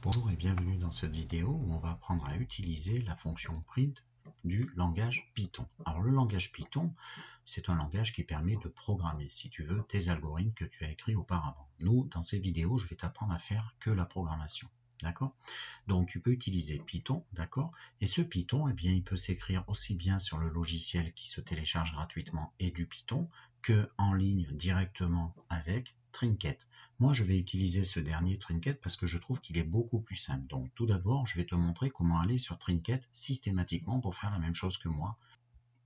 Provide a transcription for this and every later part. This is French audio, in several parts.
Bonjour et bienvenue dans cette vidéo où on va apprendre à utiliser la fonction print du langage Python. Alors le langage Python, c'est un langage qui permet de programmer, si tu veux, tes algorithmes que tu as écrits auparavant. Nous, dans ces vidéos, je vais t'apprendre à faire que la programmation. D'accord? Donc tu peux utiliser Python, d'accord? Et ce Python, eh bien, il peut s'écrire aussi bien sur le logiciel qui se télécharge gratuitement et du Python que en ligne directement avec Trinket. Moi, je vais utiliser ce dernier Trinket parce que je trouve qu'il est beaucoup plus simple. Donc tout d'abord, je vais te montrer comment aller sur Trinket systématiquement pour faire la même chose que moi.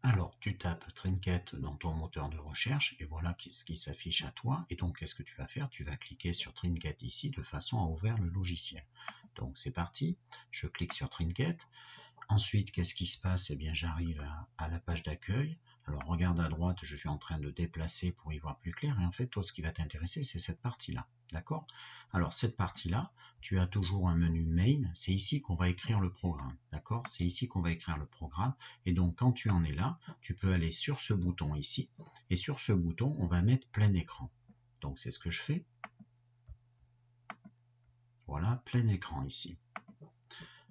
Alors, tu tapes Trinket dans ton moteur de recherche et voilà ce qui s'affiche à toi. Et donc, qu'est-ce que tu vas faire? Tu vas cliquer sur Trinket ici de façon à ouvrir le logiciel. Donc, c'est parti. Je clique sur Trinket. Ensuite, qu'est-ce qui se passe? Eh bien, j'arrive à la page d'accueil. Alors, regarde à droite, je suis en train de déplacer pour y voir plus clair. Et en fait, toi, ce qui va t'intéresser, c'est cette partie-là. D'accord? Alors, cette partie-là, tu as toujours un menu Main. C'est ici qu'on va écrire le programme. D'accord? C'est ici qu'on va écrire le programme. Et donc, quand tu en es là, tu peux aller sur ce bouton ici. Et sur ce bouton, on va mettre plein écran. Donc, c'est ce que je fais. Voilà, plein écran ici.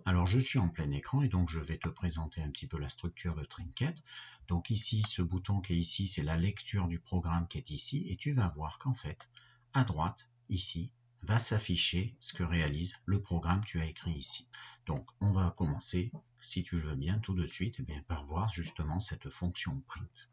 Alors je suis en plein écran et donc je vais te présenter un petit peu la structure de Trinket. Donc ici, ce bouton qui est ici, c'est la lecture du programme qui est ici et tu vas voir qu'en fait, à droite, ici, va s'afficher ce que réalise le programme que tu as écrit ici. Donc on va commencer, si tu veux bien, tout de suite eh bien, par voir justement cette fonction print.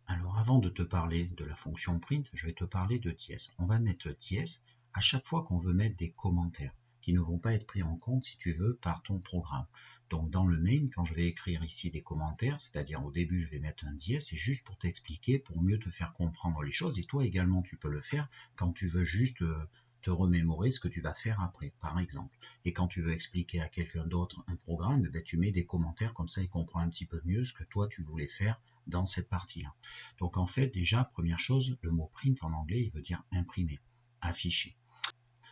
Alors avant de te parler de la fonction print, je vais te parler de dièse. On va mettre dièse à chaque fois qu'on veut mettre des commentaires qui ne vont pas être pris en compte, si tu veux, par ton programme. Donc dans le main, quand je vais écrire ici des commentaires, c'est-à-dire au début je vais mettre un dièse, c'est juste pour t'expliquer, pour mieux te faire comprendre les choses, et toi également tu peux le faire quand tu veux juste te remémorer ce que tu vas faire après, par exemple. Et quand tu veux expliquer à quelqu'un d'autre un programme, ben, tu mets des commentaires, comme ça il comprend un petit peu mieux ce que toi tu voulais faire dans cette partie-là. Donc en fait, déjà, première chose, le mot print en anglais, il veut dire imprimer, afficher.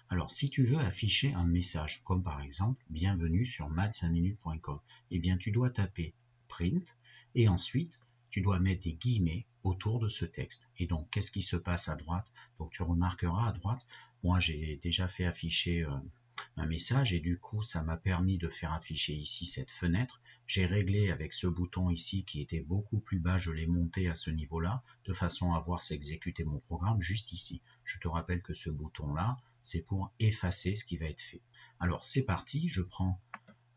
Alors, si tu veux afficher un message, comme par exemple, bienvenue sur maths5minutes.com, eh bien, tu dois taper print et ensuite, tu dois mettre des guillemets autour de ce texte. Et donc, qu'est-ce qui se passe à droite? Donc, tu remarqueras à droite, moi, j'ai déjà fait afficher un message et du coup, ça m'a permis de faire afficher ici cette fenêtre. J'ai réglé avec ce bouton ici qui était beaucoup plus bas, je l'ai monté à ce niveau-là, de façon à voir s'exécuter mon programme juste ici. Je te rappelle que ce bouton-là, c'est pour effacer ce qui va être fait. Alors c'est parti, je prends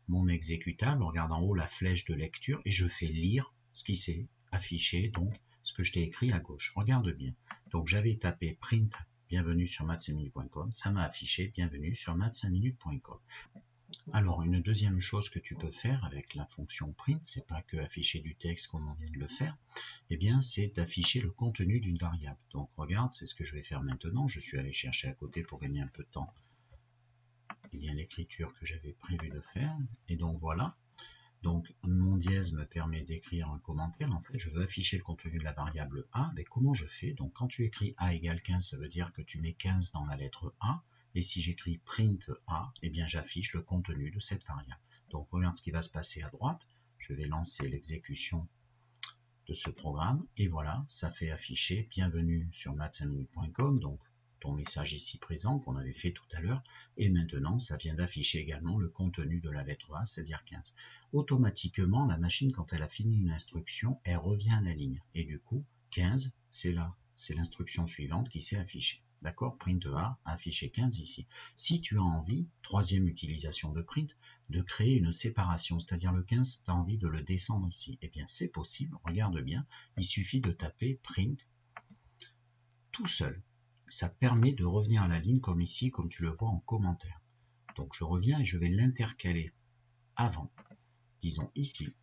mon exécutable, regarde en haut la flèche de lecture et je fais lire ce qui s'est affiché, donc ce que je t'ai écrit à gauche. Regarde bien. Donc j'avais tapé print bienvenue sur maths5minutes.com, ça m'a affiché bienvenue sur maths5minutes.com. Alors une deuxième chose que tu peux faire avec la fonction print, c'est pas que afficher du texte comme on vient de le faire, eh bien c'est d'afficher le contenu d'une variable. Donc regarde, c'est ce que je vais faire maintenant, je suis allé chercher à côté pour gagner un peu de temps eh bien l'écriture que j'avais prévu de faire, et donc voilà. Donc mon dièse me permet d'écrire un commentaire, en fait je veux afficher le contenu de la variable A, mais comment je fais? Donc quand tu écris A égale 15, ça veut dire que tu mets 15 dans la lettre A, et si j'écris print A, eh bien j'affiche le contenu de cette variable. Donc regarde ce qui va se passer à droite, je vais lancer l'exécution de ce programme, et voilà, ça fait afficher bienvenue sur maths5minutes.com, donc ton message ici présent qu'on avait fait tout à l'heure, et maintenant ça vient d'afficher également le contenu de la lettre A, c'est-à-dire 15. Automatiquement, la machine, quand elle a fini une instruction, elle revient à la ligne, et du coup, 15, c'est là, c'est l'instruction suivante qui s'est affichée. D'accord? Print A, affiché 15 ici. Si tu as envie, troisième utilisation de print, de créer une séparation, c'est-à-dire le 15, tu as envie de le descendre ici, eh bien c'est possible, regarde bien, il suffit de taper print tout seul. Ça permet de revenir à la ligne comme ici, comme tu le vois en commentaire. Donc je reviens et je vais l'intercaler avant, disons ici,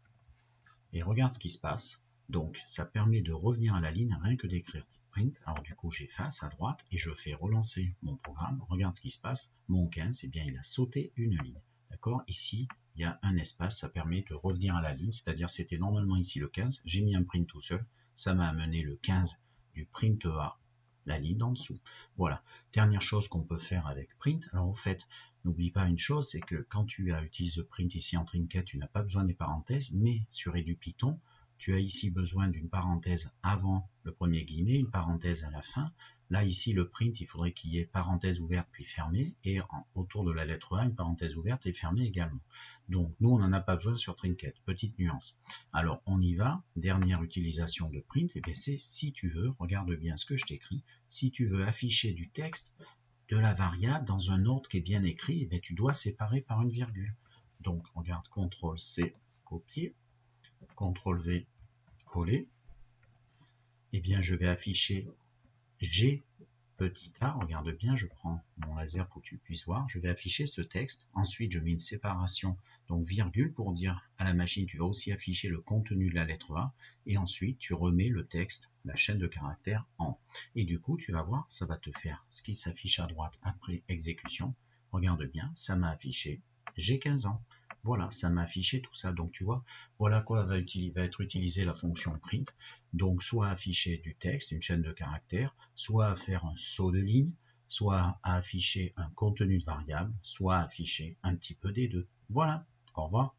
et regarde ce qui se passe. Donc ça permet de revenir à la ligne rien que d'écrire print. Alors du coup j'efface à droite et je fais relancer mon programme. Regarde ce qui se passe. Mon 15, eh bien il a sauté une ligne. D'accord? Ici il y a un espace, ça permet de revenir à la ligne, c'est-à-dire c'était normalement ici le 15, j'ai mis un print tout seul, ça m'a amené le 15 du print A, la ligne en dessous. Voilà. Dernière chose qu'on peut faire avec print. Alors en fait, n'oublie pas une chose, c'est que quand tu utilises print ici en Trinket, tu n'as pas besoin des parenthèses, mais sur EduPython, Tu as ici besoin d'une parenthèse avant le premier guillemet, une parenthèse à la fin. Là, ici, le print, il faudrait qu'il y ait parenthèse ouverte puis fermée, et autour de la lettre A, une parenthèse ouverte et fermée également. Donc, nous, on n'en a pas besoin sur Trinket. Petite nuance. Alors, on y va. Dernière utilisation de print, et bien c'est si tu veux, regarde bien ce que je t'écris, si tu veux afficher du texte de la variable dans un ordre qui est bien écrit, et bien tu dois séparer par une virgule. Donc, regarde, CTRL-C, copier, CTRL-V, coller. Et bien, je vais afficher G petit a, regarde bien, je prends mon laser pour que tu puisses voir, je vais afficher ce texte, ensuite je mets une séparation, donc virgule pour dire à la machine, tu vas aussi afficher le contenu de la lettre A, et ensuite tu remets le texte, la chaîne de caractères en. Et du coup, tu vas voir, ça va te faire ce qui s'affiche à droite après exécution. Regarde bien, ça m'a affiché, j'ai 15 ans. Voilà, ça m'a affiché tout ça. Donc tu vois, voilà quoi va être utilisée la fonction print. Donc soit afficher du texte, une chaîne de caractères, soit à faire un saut de ligne, soit à afficher un contenu de variable, soit à afficher un petit peu des deux. Voilà, au revoir.